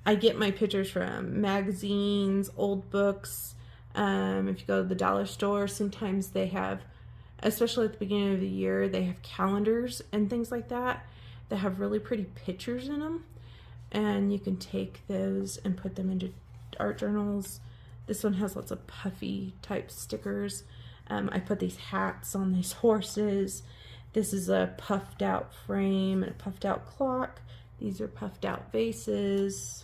I get my pictures from magazines, old books. If you go to the dollar store, sometimes they have, especially at the beginning of the year, they have calendars and things like that that have really pretty pictures in them. And you can take those and put them into art journals. This one has lots of puffy type stickers. I put these hats on these horses. This is a puffed out frame and a puffed out clock. These are puffed out vases.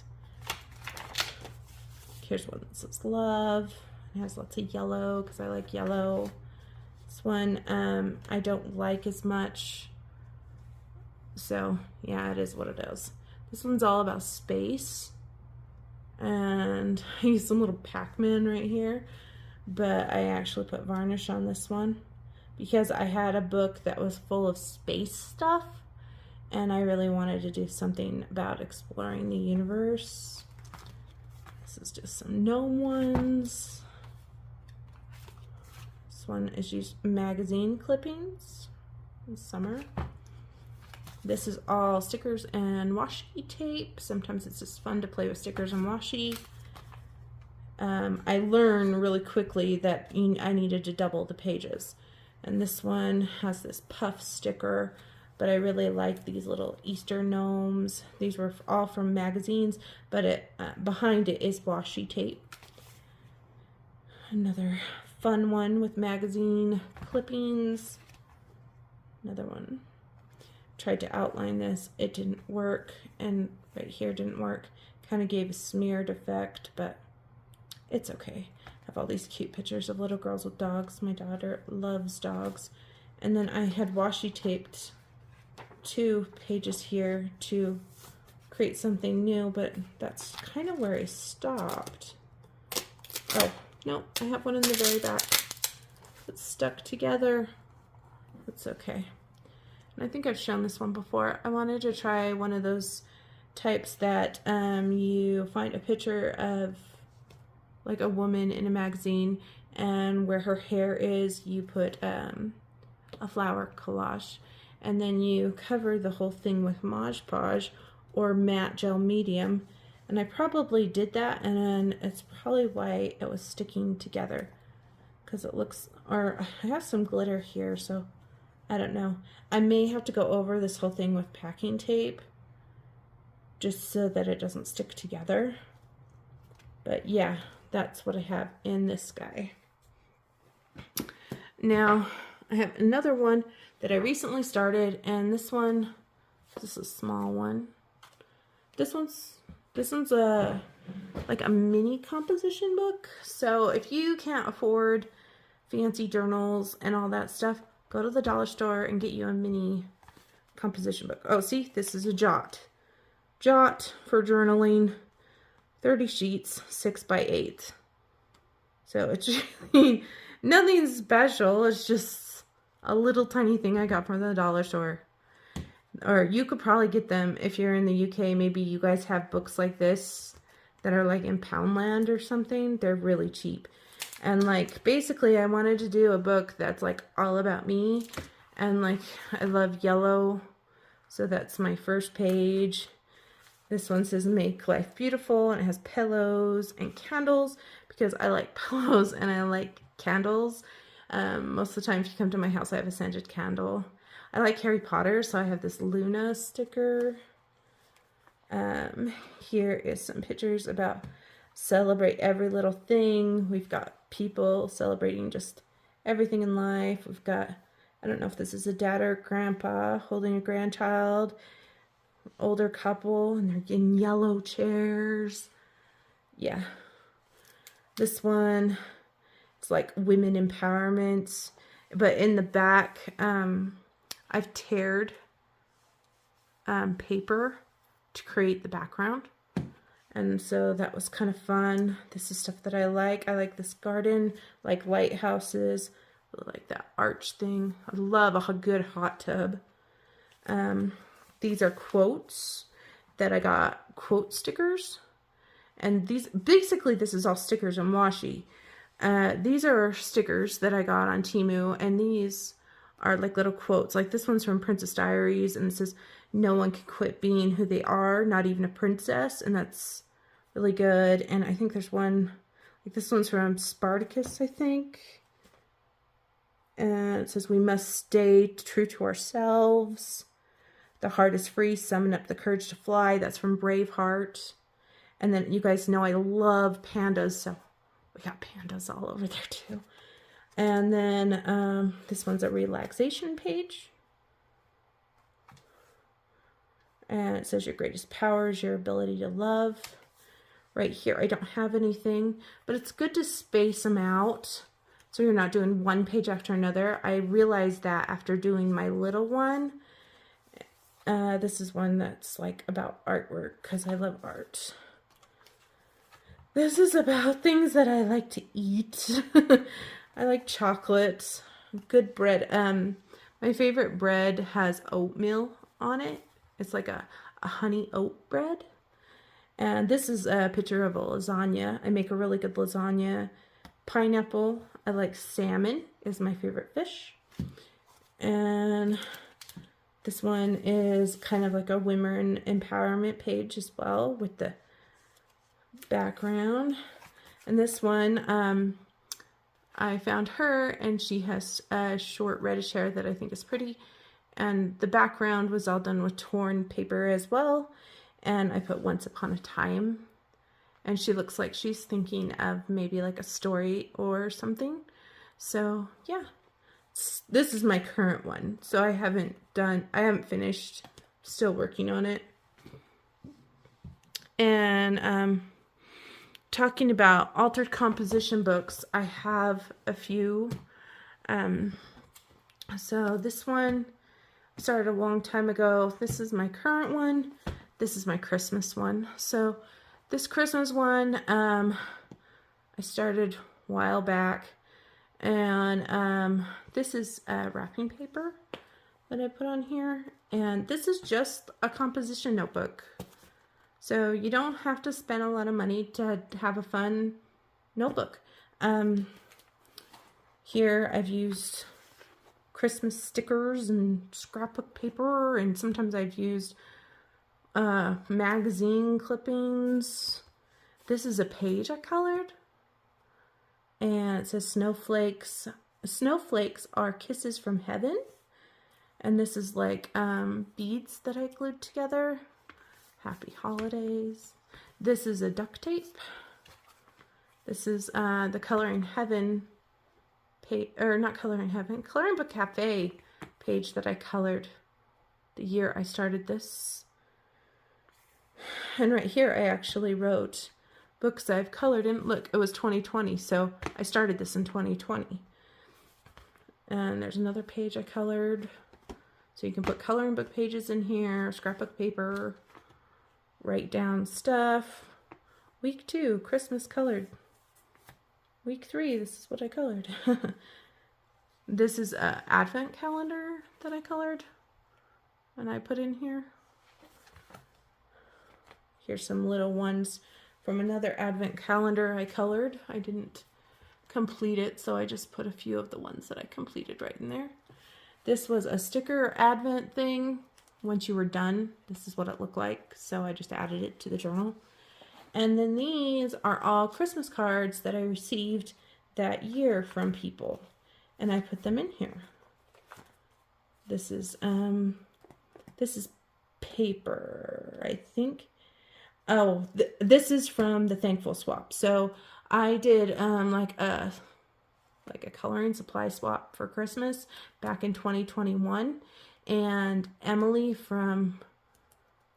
Here's one that says love. It has lots of yellow because I like yellow. This one I don't like as much. So yeah, it is what it is. This one's all about space. And I used some little Pac-Man right here. But I actually put varnish on this one because I had a book that was full of space stuff. And I really wanted to do something about exploring the universe. This is just some gnome ones. This one is just magazine clippings in summer. This is all stickers and washi tape. Sometimes it's just fun to play with stickers and washi. I learned really quickly that I needed to double the pages. And this one has this puff sticker. But I really like these little Easter gnomes. These were all from magazines, but behind it is washi tape. Another fun one with magazine clippings. Another one. Tried to outline this. It didn't work, and right here didn't work. Kind of gave a smeared effect, but it's okay. I have all these cute pictures of little girls with dogs. My daughter loves dogs. And then I had washi taped 2 pages here to create something new, but that's kind of where I stopped. Oh, no, I have one in the very back. It's stuck together. It's okay. And I think I've shown this one before. I wanted to try one of those types that you find a picture of like a woman in a magazine, and where her hair is, you put a flower collage. And then you cover the whole thing with Mod Podge or matte gel medium. And I probably did that, and then it's probably why it was sticking together. Because it looks, or I have some glitter here, so I don't know. I may have to go over this whole thing with packing tape just so that it doesn't stick together. But yeah, that's what I have in this guy. Now, I have another one that I recently started, and this is a small one. This one's This one's like a mini composition book. So if you can't afford fancy journals and all that stuff, go to the dollar store and get you a mini composition book. Oh, see, this is a Jot. Jot for journaling, 30 sheets, 6 by 8. So it's really nothing special. It's just a little tiny thing I got from the dollar store. Or you could probably get them if you're in the UK. Maybe you guys have books like this that are like in Poundland or something. They're really cheap. And like basically I wanted to do a book that's like all about me. And like I love yellow. So that's my first page. This one says Make Life Beautiful, and it has pillows and candles because I like pillows and I like candles. Most of the time if you come to my house I have a scented candle. I like Harry Potter, so I have this Luna sticker. Here is some pictures about celebrate every little thing. We've got people celebrating just everything in life. We've got, I don't know if this is a dad or grandpa holding a grandchild, older couple, and they're in yellow chairs. Yeah. This one, it's like women empowerment, but in the back, I've teared paper to create the background. And so that was kind of fun. This is stuff that I like. I like this garden, like lighthouses, like that arch thing. I love a good hot tub. These are quotes that I got, quote stickers. And these, basically this is all stickers and washi. These are stickers that I got on Temu, and these are like little quotes. Like this one's from Princess Diaries, and it says, no one can quit being who they are, not even a princess. And that's really good. And I think there's one, like this one's from Spartacus, I think. And it says, we must stay true to ourselves. The heart is free, summon up the courage to fly. That's from Braveheart. And then you guys know I love pandas, so we got pandas all over there too. And then this one's a relaxation page. And it says your greatest power is your ability to love. Right here, I don't have anything, but it's good to space them out so you're not doing one page after another. I realized that after doing my little one. This is one that's like about artwork because I love art. This is about things that I like to eat. I like chocolate, good bread. My favorite bread has oatmeal on it. It's like a honey oat bread. And this is a picture of a lasagna. I make a really good lasagna. Pineapple. I like salmon is my favorite fish. And this one is kind of like a women empowerment page as well with the background. And this one, I found her, and she has short reddish hair that I think is pretty. And the background was all done with torn paper as well. And I put Once Upon a Time. And she looks like she's thinking of maybe like a story or something. So yeah, this is my current one. So I haven't finished, still working on it. And talking about altered composition books, I have a few. So this one started a long time ago. This is my current one. This is my Christmas one. So this Christmas one, I started a while back. And this is wrapping paper that I put on here. And this is just a composition notebook. So you don't have to spend a lot of money to have a fun notebook. Here I've used Christmas stickers and scrapbook paper, and sometimes I've used magazine clippings. This is a page I colored, and it says snowflakes. Snowflakes are kisses from heaven, and this is like beads that I glued together. Happy holidays. This is a duct tape. This is the Coloring Heaven page, or not Coloring Heaven, Coloring Book Cafe page that I colored the year I started this. And right here I actually wrote books I've colored in. Look, it was 2020, so I started this in 2020. And there's another page I colored. So you can put coloring book pages in here, scrapbook paper, write down stuff. Week 2, Christmas colored. Week 3, this is what I colored. This is an advent calendar that I colored and I put in here. Here's some little ones from another advent calendar I colored. I didn't complete it, so I just put a few of the ones that I completed right in there. This was a sticker advent thing. Once you were done, this is what it looked like, so I just added it to the journal. And then these are all Christmas cards that I received that year from people, and I put them in here. This is paper, I think. Oh, this is from the Thankful Swap. So I did like a coloring supply swap for Christmas back in 2021, and Emily from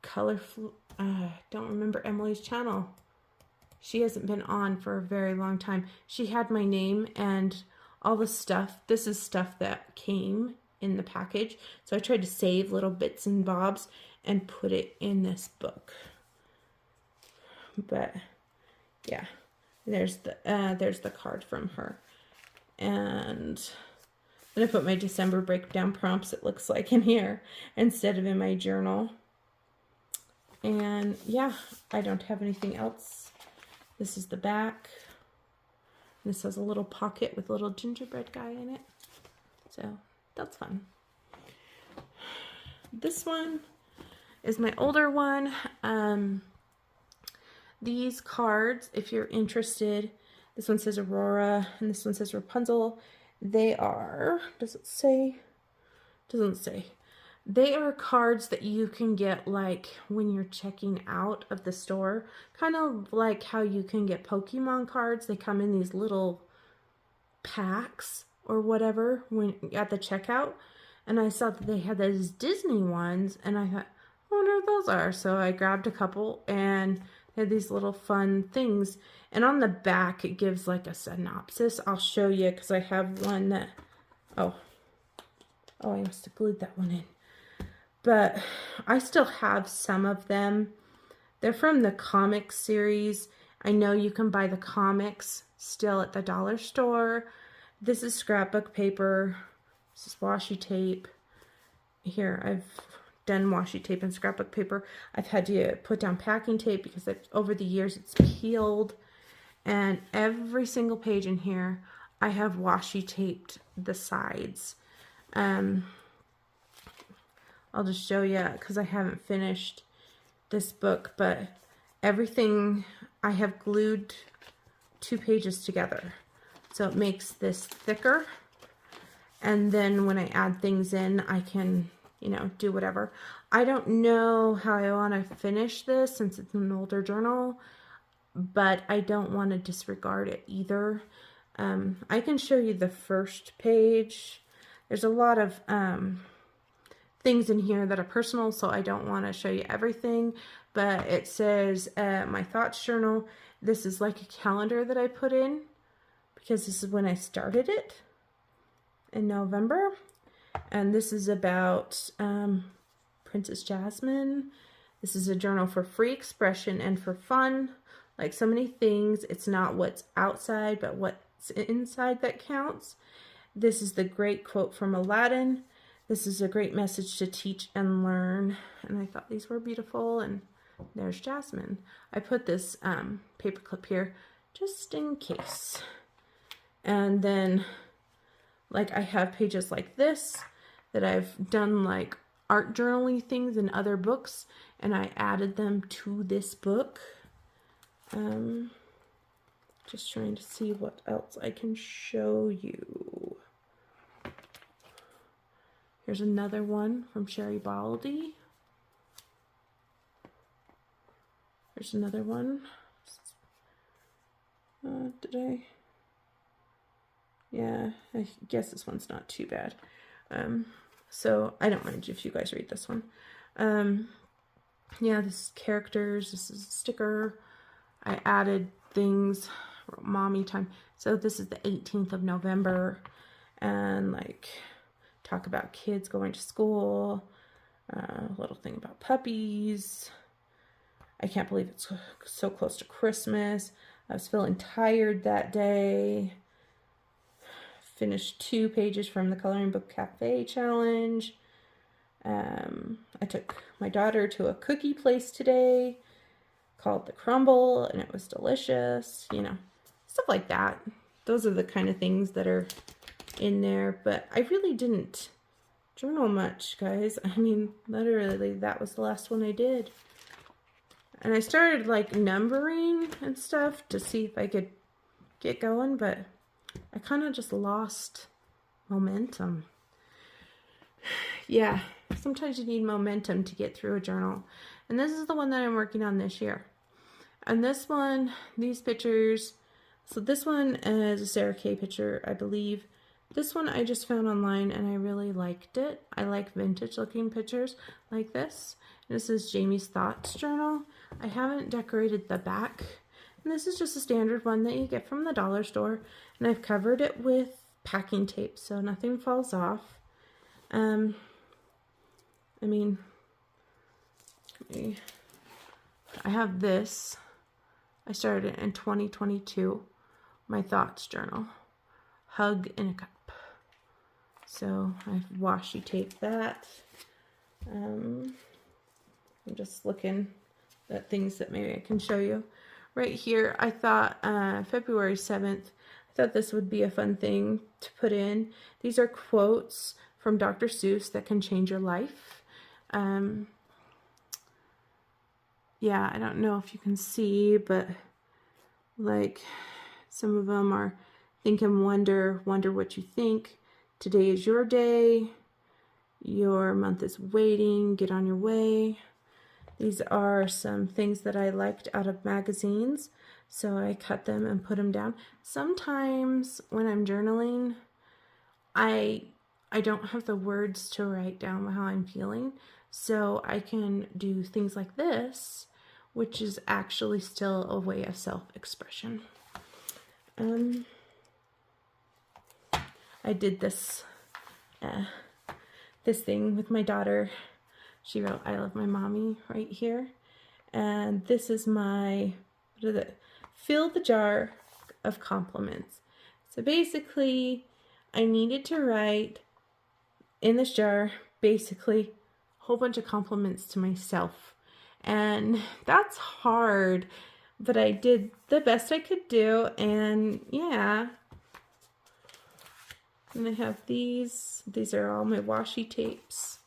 Colorful, don't remember Emily's channel. She hasn't been on for a very long time. She had my name and all the stuff. This is stuff that came in the package. So I tried to save little bits and bobs and put it in this book. But yeah, there's the card from her. And then I put my December breakdown prompts, it looks like, in here instead of in my journal. And yeah, I don't have anything else. This is the back. This has a little pocket with a little gingerbread guy in it. So that's fun. This one is my older one. These cards, if you're interested, this one says Aurora and this one says Rapunzel. They are, does it say? Doesn't say. They are cards that you can get like when you're checking out of the store. Kind of like how you can get Pokemon cards. They come in these little packs or whatever when at the checkout. And I saw that they had those Disney ones and I thought, I wonder what those are. So I grabbed a couple and they had these little fun things. And on the back it gives like a synopsis. I'll show you because I have one that, oh, I must have glued that one in. But I still have some of them. They're from the comics series. I know you can buy the comics still at the dollar store. This is scrapbook paper. This is washi tape. Here, I've done washi tape and scrapbook paper. I've had to put down packing tape because over the years it's peeled. And every single page in here, I have washi taped the sides. I'll just show you because I haven't finished this book, but everything I have glued 2 pages together. So it makes this thicker. And then when I add things in, I can, you know, do whatever. I don't know how I want to finish this since it's an older journal, but I don't want to disregard it either. I can show you the first page. There's a lot of things in here that are personal, so I don't want to show you everything, but it says my thoughts journal. This is like a calendar that I put in because this is when I started it in November, and this is about Princess Jasmine. This is a journal for free expression and for fun. Like so many things, it's not what's outside but what's inside that counts. This is the great quote from Aladdin. This is a great message to teach and learn. And I thought these were beautiful. And there's Jasmine. I put this paper clip here just in case. And then, like, I have pages like this that I've done like art journaling things in other books. And I added them to this book. Just trying to see what else I can show you. Here's another one from Sherry Baldy. There's another one. Yeah, I guess this one's not too bad. So I don't mind if you guys read this one. Yeah, this is characters. This is a sticker. I added things, mommy time. So this is the 18th of November, and like talk about kids going to school, a little thing about puppies. I can't believe it's so close to Christmas. I was feeling tired that day. Finished 2 pages from the Coloring Book Cafe challenge. I took my daughter to a cookie place today called The Crumble, and it was delicious, you know, stuff like that. Those are the kind of things that are in there, but I really didn't journal much, guys. I mean, literally, that was the last one I did. And I started like numbering and stuff to see if I could get going, but I kind of just lost momentum. Yeah, sometimes you need momentum to get through a journal. And this is the one that I'm working on this year. And this one, these pictures, so this one is a Sarah Kay picture, I believe. This one I just found online and I really liked it. I like vintage looking pictures like this. This is Jamie's Thoughts journal. I haven't decorated the back. And this is just a standard one that you get from the dollar store. And I've covered it with packing tape so nothing falls off. I mean, I have this. I started it in 2022. My Thoughts journal. Hug in a Cup. So I've washi taped that. I'm just looking at things that maybe I can show you. Right here, I thought February 7th, I thought this would be a fun thing to put in. These are quotes from Dr. Seuss that can change your life. Yeah, I don't know if you can see, but like some of them are think and wonder what you think. Today is your day. Your month is waiting. Get on your way. These are some things that I liked out of magazines, so I cut them and put them down. Sometimes when I'm journaling, I don't have the words to write down how I'm feeling, so I can do things like this, which is actually still a way of self-expression. I did this this thing with my daughter. She wrote, "I love my mommy" right here. And this is my, what is it? Fill the jar of compliments. So basically, I needed to write in this jar, basically, a whole bunch of compliments to myself. And that's hard, but I did the best I could do, and yeah. And I have these. These are all my washi tapes.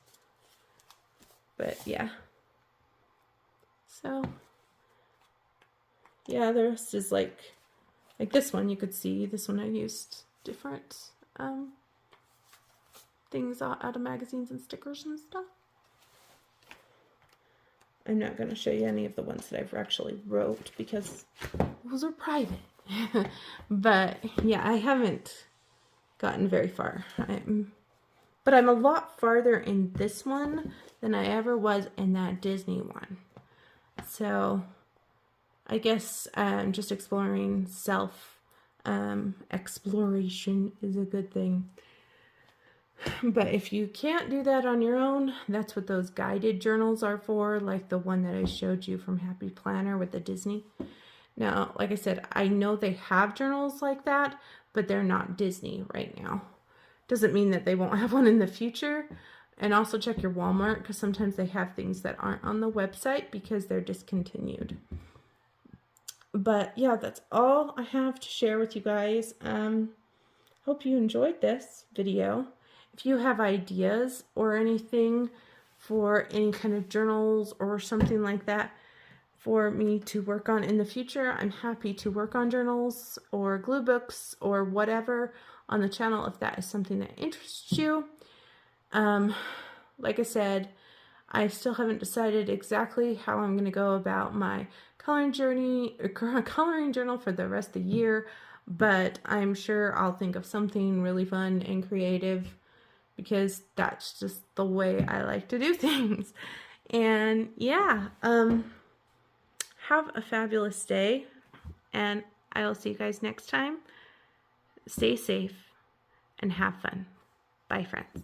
But yeah. So yeah, the rest is like this one you could see. This one I used different things out of magazines and stickers and stuff. I'm not going to show you any of the ones that I've actually wrote because those are private. But yeah, I haven't gotten very far. But I'm a lot farther in this one than I ever was in that Disney one. So I guess just exploring exploration is a good thing. But if you can't do that on your own, that's what those guided journals are for, like the one that I showed you from Happy Planner with the Disney. Now, like I said, I know they have journals like that, but they're not Disney right now. Doesn't mean that they won't have one in the future. And also check your Walmart, because sometimes they have things that aren't on the website because they're discontinued. But yeah, that's all I have to share with you guys. Hope you enjoyed this video. If you have ideas or anything for any kind of journals or something like that for me to work on in the future, I'm happy to work on journals or glue books or whatever on the channel if that is something that interests you. Like I said, I still haven't decided exactly how I'm going to go about my coloring journal for the rest of the year, but I'm sure I'll think of something really fun and creative because that's just the way I like to do things. And yeah, have a fabulous day, and I will see you guys next time. Stay safe and have fun. Bye, friends.